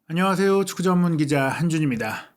안녕하세요. 축구 전문 기자 한준입니다.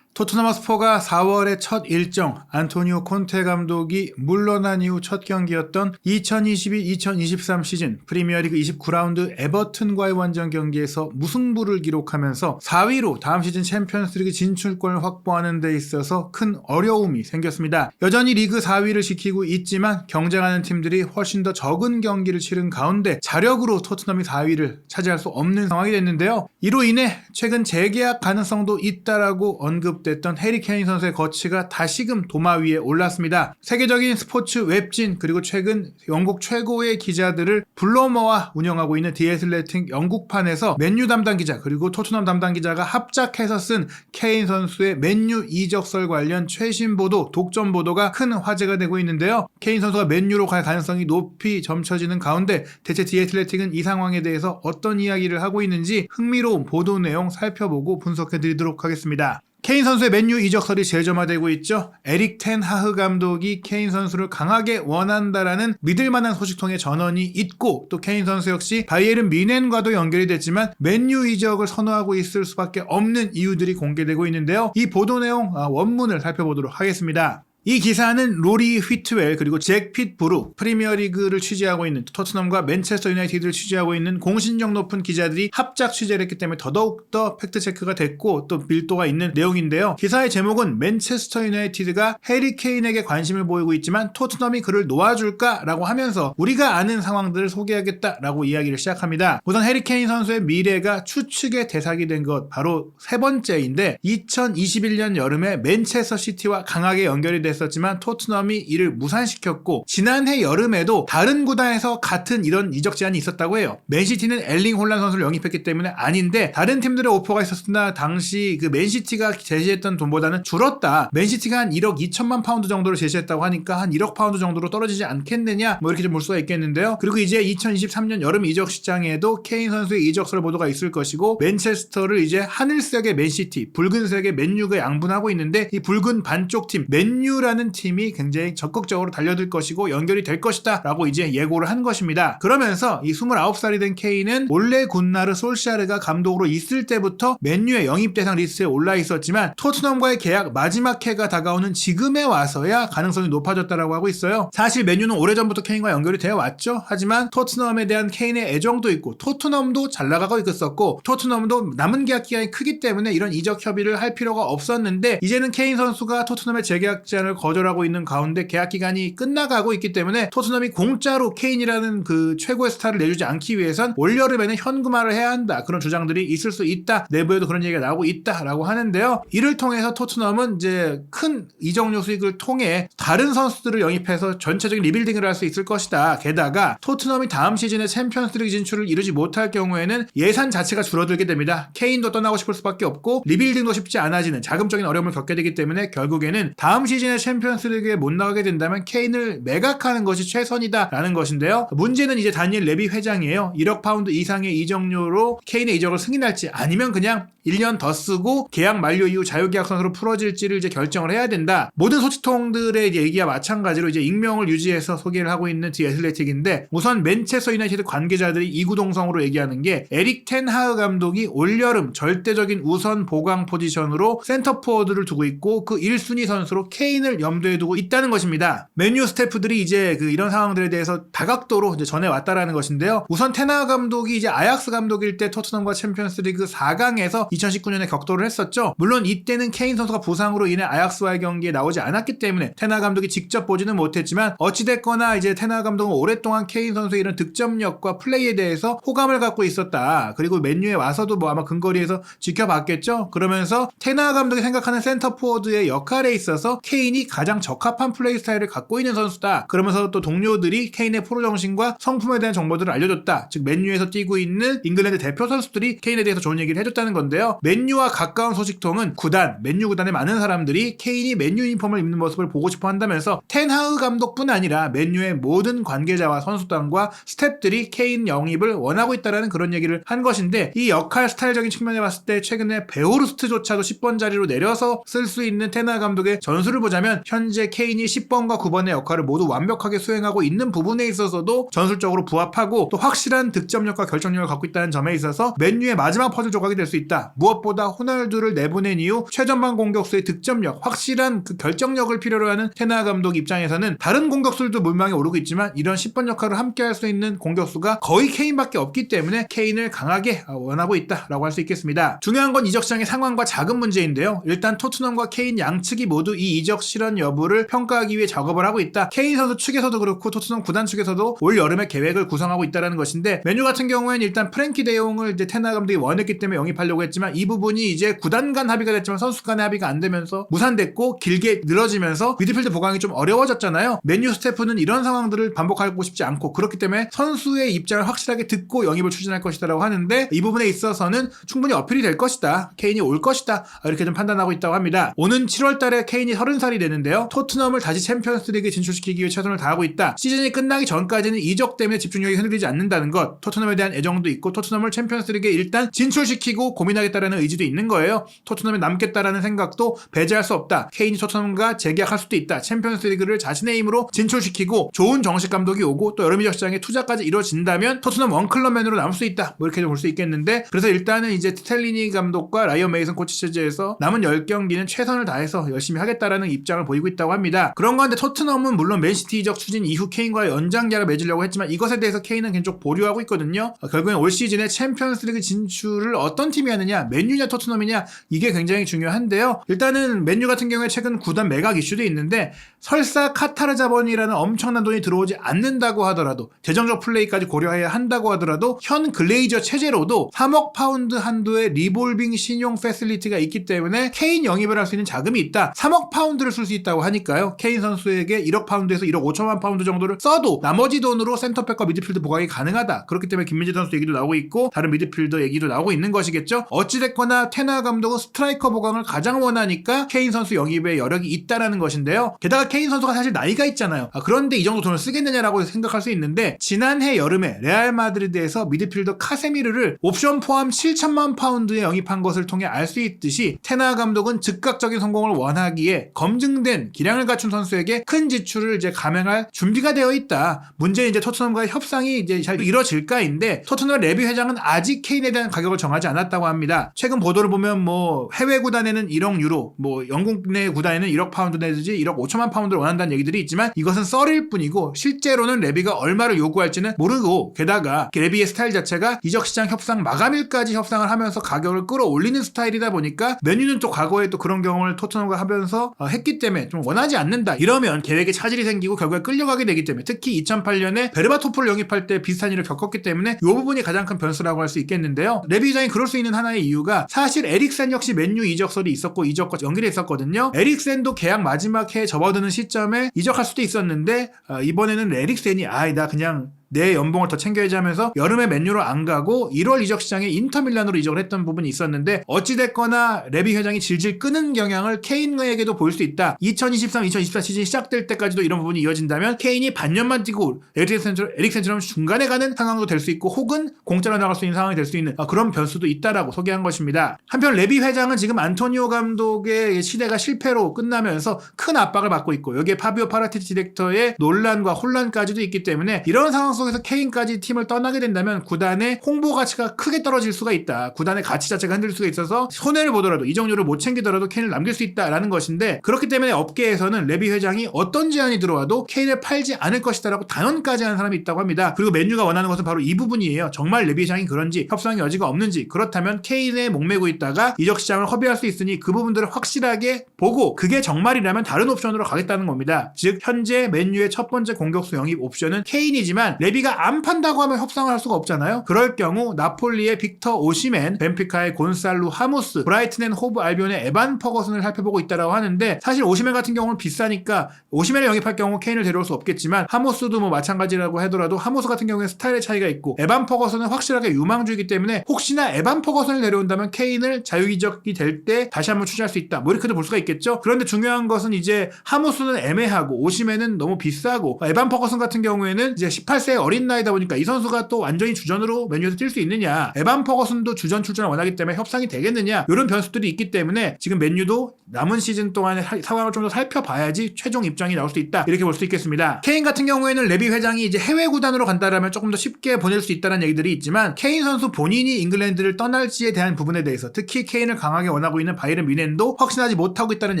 토트넘 허스퍼가 4월의 첫 일정, 안토니오 콘테 감독이 물러난 이후 첫 경기였던 2022-2023 시즌 프리미어리그 29라운드 에버튼과의 원정 경기에서 무승부를 기록하면서 4위로 다음 시즌 챔피언스리그 진출권을 확보하는 데 있어서 큰 어려움이 생겼습니다. 여전히 리그 4위를 지키고 있지만 경쟁하는 팀들이 훨씬 더 적은 경기를 치른 가운데 자력으로 토트넘이 4위를 차지할 수 없는 상황이 됐는데요. 이로 인해 최근 재계약 가능성도 있다라고 됐던 해리 케인 선수의 거취가 다시금 도마 위에 올랐습니다. 세계적인 스포츠 웹진 그리고 최근 영국 최고의 기자들을 불러 모아 운영하고 있는 디 애슬레틱 영국판에서 맨유 담당 기자 그리고 토트넘 담당 기자가 합작해서 쓴 케인 선수의 맨유 이적설 관련 최신 보도, 독점 보도가 큰 화제가 되고 있는데요. 케인 선수가 맨유로 갈 가능성이 높이 점쳐지는 가운데 대체 디 애슬레틱은 이 상황에 대해서 어떤 이야기를 하고 있는지 흥미로운 보도 내용 살펴보고 분석해드리도록 하겠습니다. 케인 선수의 맨유 이적설이 재점화되고 있죠. 에릭 텐 하흐 감독이 케인 선수를 강하게 원한다라는 믿을만한 소식통의 전언이 있고 또 케인 선수 역시 바이에른 뮌헨과도 연결이 됐지만 맨유 이적을 선호하고 있을 수밖에 없는 이유들이 공개되고 있는데요. 이 보도 내용 원문을 살펴보도록 하겠습니다. 이 기사는 로리 휘트웰 그리고 잭 핏브룩 프리미어리그를 취재하고 있는 토트넘과 맨체스터 유나이티드를 취재하고 있는 공신력 높은 기자들이 합작 취재를 했기 때문에 더더욱더 팩트체크가 됐고 또 밀도가 있는 내용인데요. 기사의 제목은 맨체스터 유나이티드가 해리 케인에게 관심을 보이고 있지만 토트넘이 그를 놓아줄까라고 하면서 우리가 아는 상황들을 소개하겠다라고 이야기를 시작합니다. 우선 해리 케인 선수의 미래가 추측의 대상이 된 것 바로 세 번째인데 2021년 여름에 맨체스터 시티와 강하게 연결이 했었지만 토트넘이 이를 무산시켰고 지난해 여름에도 다른 구단에서 같은 이런 이적 제안이 있었다고 해요. 맨시티는 엘링 홀란 선수를 영입했기 때문에 아닌데 다른 팀들의 오퍼가 있었으나 당시 그 맨시티가 제시했던 돈보다는 줄었다. 맨시티가 한 1억 2천만 파운드 정도를 제시했다고 하니까 한 1억 파운드 정도로 떨어지지 않겠느냐 이렇게 좀 볼 수가 있겠는데요. 그리고 이제 2023년 여름 이적 시장에도 케인 선수의 이적설 보도가 있을 것이고 맨체스터를 이제 하늘색의 맨시티, 붉은색의 맨유가 양분하고 있는데 이 붉은 반쪽 팀 맨유 라는 팀이 굉장히 적극적으로 달려들 것이고 연결이 될 것이다 라고 이제 예고를 한 것입니다. 그러면서 이 29살이 된 케인은 올레 군나르 솔샤르가 감독으로 있을 때부터 맨유의 영입 대상 리스트에 올라 있었지만 토트넘과의 계약 마지막 해가 다가오는 지금에 와서야 가능성이 높아졌다라고 하고 있어요. 사실 맨유는 오래전부터 케인과 연결이 되어 왔죠. 하지만 토트넘에 대한 케인의 애정도 있고 토트넘도 잘 나가고 있었고 토트넘도 남은 계약 기간이 크기 때문에 이런 이적 협의를 할 필요가 없었는데 이제는 케인 선수가 토트넘의 재계약 제안을 거절하고 있는 가운데 계약 기간이 끝나가고 있기 때문에 토트넘이 공짜로 케인이라는 그 최고의 스타를 내주지 않기 위해선 올여름에는 현금화를 해야 한다. 그런 주장들이 있을 수 있다. 내부에도 그런 얘기가 나오고 있다라고 하는데요. 이를 통해서 토트넘은 이제 큰 이적료 수익을 통해 다른 선수들을 영입해서 전체적인 리빌딩을 할 수 있을 것이다. 게다가 토트넘이 다음 시즌에 챔피언스리그 진출을 이루지 못할 경우에는 예산 자체가 줄어들게 됩니다. 케인도 떠나고 싶을 수밖에 없고 리빌딩도 쉽지 않아지는 자금적인 어려움을 겪게 되기 때문에 결국에는 다음 시즌에 챔피언스리그에 못 나가게 된다면 케인을 매각하는 것이 최선이다라는 것인데요. 문제는 이제 다니엘 레비 회장이에요. 1억 파운드 이상의 이적료로 케인의 이적을 승인할지 아니면 그냥 1년 더 쓰고 계약 만료 이후 자유계약 선수로 풀어질지를 이제 결정을 해야 된다. 모든 소식통들의 얘기와 마찬가지로 이제 익명을 유지해서 소개를 하고 있는 디 애슬레틱인데 우선 맨체스터 유나이티드 관계자들이 이구동성으로 얘기하는 게 에릭 텐 하흐 감독이 올여름 절대적인 우선 보강 포지션으로 센터포워드를 두고 있고 그 1순위 선수로 케인을 염두에 두고 있다는 것입니다. 맨유 스태프들이 이제 이런 상황들에 대해서 다각도로 이제 전해왔다라는 것인데요. 우선 텐 하흐 감독이 이제 아약스 감독일 때 토트넘과 챔피언스리그 4강에서 2019년에 격돌을 했었죠. 물론 이때는 케인 선수가 부상으로 인해 아약스와의 경기에 나오지 않았기 때문에 텐 하흐 감독이 직접 보지는 못했지만 어찌됐거나 이제 텐 하흐 감독은 오랫동안 케인 선수의 이런 득점력과 플레이에 대해서 호감을 갖고 있었다. 그리고 맨유에 와서도 아마 근거리에서 지켜봤겠죠. 그러면서 텐 하흐 감독이 생각하는 센터포워드의 역할에 있어서 케인이 가장 적합한 플레이 스타일을 갖고 있는 선수다. 그러면서 또 동료들이 케인의 프로 정신과 성품에 대한 정보들을 알려줬다. 즉 맨유에서 뛰고 있는 잉글랜드 대표 선수들이 케인에 대해서 좋은 얘기를 해줬다는 건데요. 맨유와 가까운 소식통은 맨유 구단의 많은 사람들이 케인이 맨유 유니폼을 입는 모습을 보고 싶어 한다면서 텐 하흐 감독뿐 아니라 맨유의 모든 관계자와 선수단과 스태프들이 케인 영입을 원하고 있다는 그런 얘기를 한 것인데 이 역할 스타일적인 측면에 봤을 때 최근에 베오르스트조차도 10번 자리로 내려서 쓸 수 있는 텐 하흐 감독의 전술을 보자면 왜냐하면 현재 케인이 10번과 9번의 역할을 모두 완벽하게 수행하고 있는 부분에 있어서도 전술적으로 부합하고 또 확실한 득점력과 결정력을 갖고 있다는 점에 있어서 맨유의 마지막 퍼즐 조각이 될 수 있다. 무엇보다 호날두를 내보낸 이후 최전방 공격수의 득점력, 확실한 그 결정력을 필요로 하는 테나 감독 입장에서는 다른 공격수들도 물망에 오르고 있지만 이런 10번 역할을 함께 할 수 있는 공격수가 거의 케인밖에 없기 때문에 케인을 강하게 원하고 있다라고 할 수 있겠습니다. 중요한 건 이적 시장의 상황과 자금 문제인데요. 일단 토트넘과 케인 양측이 모두 이 이적 실현 여부를 평가하기 위해 작업을 하고 있다. 케인 선수 측에서도 그렇고 토트넘 구단 측에서도 올 여름에 계획을 구성하고 있다는 것인데, 맨유 같은 경우에는 일단 프랭키 데용을 이제 테나 감독이 원했기 때문에 영입하려고 했지만 이 부분이 이제 구단 간 합의가 됐지만 선수 간의 합의가 안 되면서 무산됐고 길게 늘어지면서 미드필드 보강이 좀 어려워졌잖아요. 맨유 스태프는 이런 상황들을 반복하고 싶지 않고 그렇기 때문에 선수의 입장을 확실하게 듣고 영입을 추진할 것이다라고 하는데, 이 부분에 있어서는 충분히 어필이 될 것이다. 케인이 올 것이다. 이렇게 좀 판단하고 있다고 합니다. 오는 7월 달에 케인이 30살이 되는데요. 토트넘을 다시 챔피언스리그에 진출시키기 위해 최선을 다하고 있다. 시즌이 끝나기 전까지는 이적 때문에 집중력이 흔들리지 않는다는 것, 토트넘에 대한 애정도 있고 토트넘을 챔피언스리그에 일단 진출시키고 고민하겠다라는 의지도 있는 거예요. 토트넘에 남겠다라는 생각도 배제할 수 없다. 케인이 토트넘과 재계약할 수도 있다. 챔피언스리그를 자신의 힘으로 진출시키고 좋은 정식 감독이 오고 또 여름 이적 시장에 투자까지 이루어진다면 토트넘 원클럽맨으로 남을 수 있다. 뭐 이렇게 볼 수 있겠는데, 그래서 일단은 이제 스텔리니 감독과 라이언 메이슨 코치 체제에서 남은 10경기는 최선을 다해서 열심히 하겠다라는 입장을 보이고 있다고 합니다. 그런 가운데 토트넘은 물론 맨시티 이적 추진 이후 케인과의 연장 계약을 맺으려고 했지만 이것에 대해서 케인은 계속 보류하고 있거든요. 결국엔 올 시즌에 챔피언스리그 진출을 어떤 팀이 하느냐, 맨유냐 토트넘이냐, 이게 굉장히 중요한데요. 일단은 맨유 같은 경우에 최근 구단 매각 이슈도 있는데, 설사 카타르 자본이라는 엄청난 돈이 들어오지 않는다고 하더라도, 재정적 플레이까지 고려해야 한다고 하더라도 현 글레이저 체제로도 3억 파운드 한도의 리볼빙 신용 패실리티가 있기 때문에 케인 영입을 할 수 있는 자금이 있다. 3억 파운드를 쓸 수 있다고 하니까요. 케인 선수에게 1억 파운드에서 1억 5천만 파운드 정도를 써도 나머지 돈으로 센터백과 미드필드 보강이 가능하다. 그렇기 때문에 김민재 선수 얘기도 나오고 있고 다른 미드필더 얘기도 나오고 있는 것이겠죠. 어찌됐거나 테나 감독은 스트라이커 보강을 가장 원하니까 케인 선수 영입에 여력이 있다라는 것인데요. 게다가 케인 선수가 사실 나이가 있잖아요. 그런데 이 정도 돈을 쓰겠느냐라고 생각할 수 있는데, 지난해 여름에 레알 마드리드에서 미드필더 카세미르를 옵션 포함 7천만 파운드에 영입한 것을 통해 알 수 있듯이 테나 감독은 즉각적인 성공을 원하기에 검증된 기량을 갖춘 선수에게 큰 지출을 이제 감행할 준비가 되어 있다. 문제는 이제 토트넘과의 협상이 이제 잘 이뤄질까인데, 토트넘 레비 회장은 아직 케인에 대한 가격을 정하지 않았다고 합니다. 최근 보도를 보면 뭐 해외 구단에는 1억 유로, 뭐 영국 내 구단에는 1억 파운드 내지 1억 5천만 파운드를 원한다는 얘기들이 있지만 이것은 썰일 뿐이고 실제로는 레비가 얼마를 요구할지는 모르고, 게다가 레비의 스타일 자체가 이적 시장 협상 마감일까지 협상을 하면서 가격을 끌어올리는 스타일이다 보니까 맨유는 또 과거에 또 그런 경험을 토트넘과 하면서 했기 때문에 좀 원하지 않는다. 이러면 계획에 차질이 생기고 결국에 끌려가게 되기 때문에, 특히 2008년에 베르바토프를 영입할 때 비슷한 일을 겪었기 때문에 이 부분이 가장 큰 변수라고 할 수 있겠는데요. 레비 회장이 그럴 수 있는 하나의 이유가, 사실 에릭센 역시 맨유 이적설이 있었고 이적과 연결해 있었거든요. 에릭센도 계약 마지막 해에 접어드는 시점에 이적할 수도 있었는데 이번에는 에릭센이 나 그냥 내 연봉을 더 챙겨야지 하면서 여름에 맨유로 안 가고 1월 이적 시장에 인터밀란으로 이적을 했던 부분이 있었는데, 어찌됐거나 레비 회장이 질질 끄는 경향을 케인에게도 보일 수 있다. 2023-2024 시즌이 시작될 때까지도 이런 부분이 이어진다면 케인이 반년만 뛰고 에릭센처럼 중간에 가는 상황도 될 수 있고, 혹은 공짜로 나갈 수 있는 상황이 될 수 있는 그런 변수도 있다라고 소개한 것입니다. 한편 레비 회장은 지금 안토니오 감독의 시대가 실패로 끝나면서 큰 압박을 받고 있고, 여기에 파비오 파라티치 디렉터의 논란과 혼란까지도 있기 때문에 이런 상황 속에서 케인까지 팀을 떠나게 된다면 구단의 홍보 가치가 크게 떨어질 수가 있다. 구단의 가치 자체가 흔들릴 수가 있어서 손해를 보더라도, 이적료를 못 챙기더라도 케인을 남길 수 있다라는 것인데, 그렇기 때문에 업계에서는 레비 회장이 어떤 제안이 들어와도 케인을 팔지 않을 것이다라고 단언까지 하는 사람이 있다고 합니다. 그리고 맨유가 원하는 것은 바로 이 부분이에요. 정말 레비 회장이 그런지, 협상의 여지가 없는지, 그렇다면 케인에 목매고 있다가 이적 시장을 허비할 수 있으니 그 부분들을 확실하게 보고 그게 정말이라면 다른 옵션으로 가겠다는 겁니다. 즉 현재 맨유의 첫 번째 공격수 영입 옵션은 케인이지만 레비가 안 판다고 하면 협상을 할 수가 없잖아요. 그럴 경우 나폴리의 빅터 오시멘, 벤피카의 곤살루 하무스, 브라이튼 앤 호브 알비온의 에반 퍼거슨을 살펴보고 있다라고 하는데, 사실 오시멘 같은 경우는 비싸니까 오시멘을 영입할 경우 케인을 데려올 수 없겠지만, 하무스도 뭐 마찬가지라고 하더라도 하무스 같은 경우에 스타일의 차이가 있고, 에반 퍼거슨은 확실하게 유망주이기 때문에 혹시나 에반 퍼거슨을 데려온다면 케인을 자유이적이 될 때 다시 한번 추진할 수 있다. 뭐 이렇게도 볼 수가 있겠죠. 그런데 중요한 것은 이제 하무스는 애매하고 오시멘은 너무 비싸고, 에반 퍼거슨 같은 경우에는 이제 18세 20대 어린 나이다 보니까 이 선수가 또 완전히 주전으로 맨유에서 뛸 수 있느냐, 에반 퍼거슨도 주전 출전을 원하기 때문에 협상이 되겠느냐, 이런 변수들이 있기 때문에 지금 맨유도 남은 시즌 동안의 상황을 좀 더 살펴봐야지 최종 입장이 나올 수 있다, 이렇게 볼 수 있겠습니다. 케인 같은 경우에는 레비 회장이 이제 해외 구단으로 간다라면 조금 더 쉽게 보낼 수 있다는 얘기들이 있지만, 케인 선수 본인이 잉글랜드를 떠날지에 대한 부분에 대해서 특히 케인을 강하게 원하고 있는 바이에른 뮌헨도 확신하지 못하고 있다는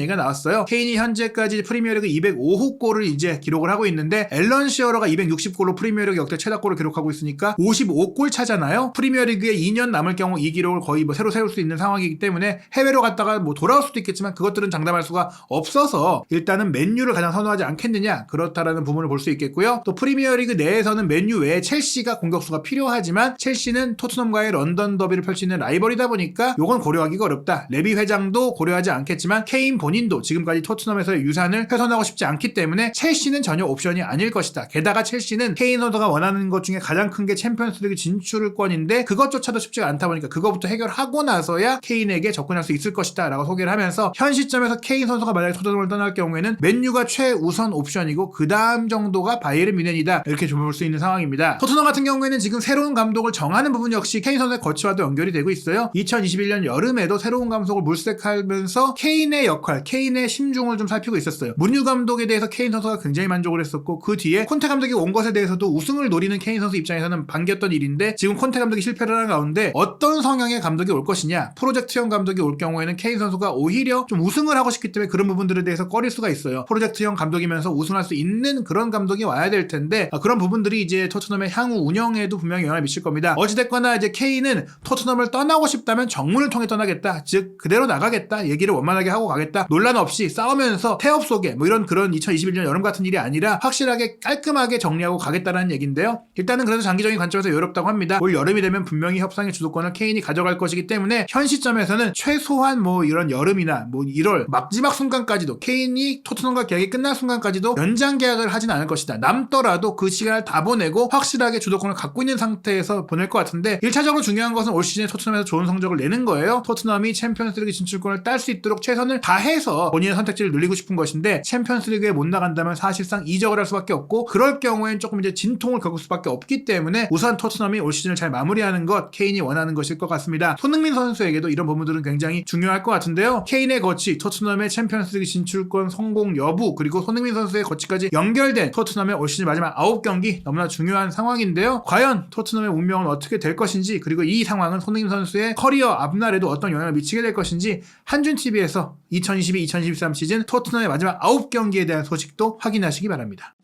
얘기가 나왔어요. 케인이 현재까지 프리미어리그 205호 골을 이제 기록을 하고 있는데, 앨런 시어러가 260골로 프리미어리그 역대 최다골을 기록하고 있으니까 55골 차잖아요. 프리미어리그에 2년 남을 경우 이 기록을 거의 새로 세울 수 있는 상황이기 때문에 해외로 갔다가 돌아올 수도 있겠지만 그것들은 장담할 수가 없어서 일단은 맨유를 가장 선호하지 않겠느냐, 그렇다라는 부분을 볼 수 있겠고요. 또 프리미어리그 내에서는 맨유 외에 첼시가 공격수가 필요하지만 첼시는 토트넘과의 런던 더비를 펼치는 라이벌이다 보니까 요건 고려하기가 어렵다. 레비 회장도 고려하지 않겠지만 케인 본인도 지금까지 토트넘에서의 유산을 훼손하고 싶지 않기 때문에 첼시는 전혀 옵션이 아닐 것이다. 게다가 첼시는 케인 선수가 원하는 것 중에 가장 큰 게 챔피언스리그 진출권인데 그것조차도 쉽지가 않다 보니까 그거부터 해결하고 나서야 케인에게 접근할 수 있을 것이다 라고 소개를 하면서, 현 시점에서 케인 선수가 만약에 토트넘을 떠날 경우에는 맨유가 최우선 옵션이고 그 다음 정도가 바이에른 뮌헨이다, 이렇게 좀 볼 수 있는 상황입니다. 토트넘 같은 경우에는 지금 새로운 감독을 정하는 부분 역시 케인 선수의 거치와도 연결이 되고 있어요. 2021년 여름에도 새로운 감독을 물색하면서 케인의 역할, 케인의 심중을 좀 살피고 있었어요. 문유 감독에 대해서 케인 선수가 굉장히 만족을 했었고, 그 뒤에 콘테 감독이 온 것에 대해서도 우승을 노리는 케인 선수 입장에서는 반겼던 일인데, 지금 콘테 감독이 실패를 하는 가운데 어떤 성향의 감독이 올 것이냐, 프로젝트형 감독이 올 경우에는 케인 선수가 오히려 좀 우승을 하고 싶기 때문에 그런 부분들에 대해서 꺼릴 수가 있어요. 프로젝트형 감독이면서 우승할 수 있는 그런 감독이 와야 될 텐데, 그런 부분들이 이제 토트넘의 향후 운영에도 분명히 영향을 미칠 겁니다. 어찌됐거나 이제 케인은 토트넘을 떠나고 싶다면 정문을 통해 떠나겠다, 즉 그대로 나가겠다, 얘기를 원만하게 하고 가겠다, 논란 없이 싸우면서 태업 속에 이런 그런 2021년 여름 같은 일이 아니라 확실하게 깔끔하게 정리하고 가겠다라는 얘기인데요. 일단은 그래도 장기적인 관점에서 어렵다고 합니다. 올 여름이 되면 분명히 협상의 주도권을 케인이 가져갈 것이기 때문에 현 시점에서는 최소한 이런 여름이나 1월 마지막 순간까지도, 케인이 토트넘과 계약이 끝날 순간까지도 연장 계약을 하진 않을 것이다. 남더라도 그 시간을 다 보내고 확실하게 주도권을 갖고 있는 상태에서 보낼 것 같은데, 1차적으로 중요한 것은 올 시즌에 토트넘에서 좋은 성적을 내는 거예요. 토트넘이 챔피언스리그 진출권을 딸 수 있도록 최선을 다해서 본인의 선택지를 늘리고 싶은 것인데, 챔피언스리그에 못 나간다면 사실상 이적을 할 수밖에 없고, 그럴 경우엔 조금 이제 진통을 겪을 수밖에 없기 때문에 우선 토트넘이 올 시즌을 잘 마무리하는 것, 케인이 원하는 것일 것 같습니다. 손흥민 선수에게도 이런 부분들은 굉장히 중요할 것 같은데요. 케인의 거치, 토트넘의 챔피언스리그 진출권 성공 여부, 그리고 손흥민 선수의 거치까지 연결된 토트넘의 올 시즌 마지막 9경기 너무나 중요한 상황인데요. 과연 토트넘의 운명은 어떻게 될 것인지, 그리고 이 상황은 손흥민 선수의 커리어 앞날에도 어떤 영향을 미치게 될 것인지 한준TV에서 2022-2023 시즌 토트넘의 마지막 9경기에 대한 소식도 확인하시기 바랍니다.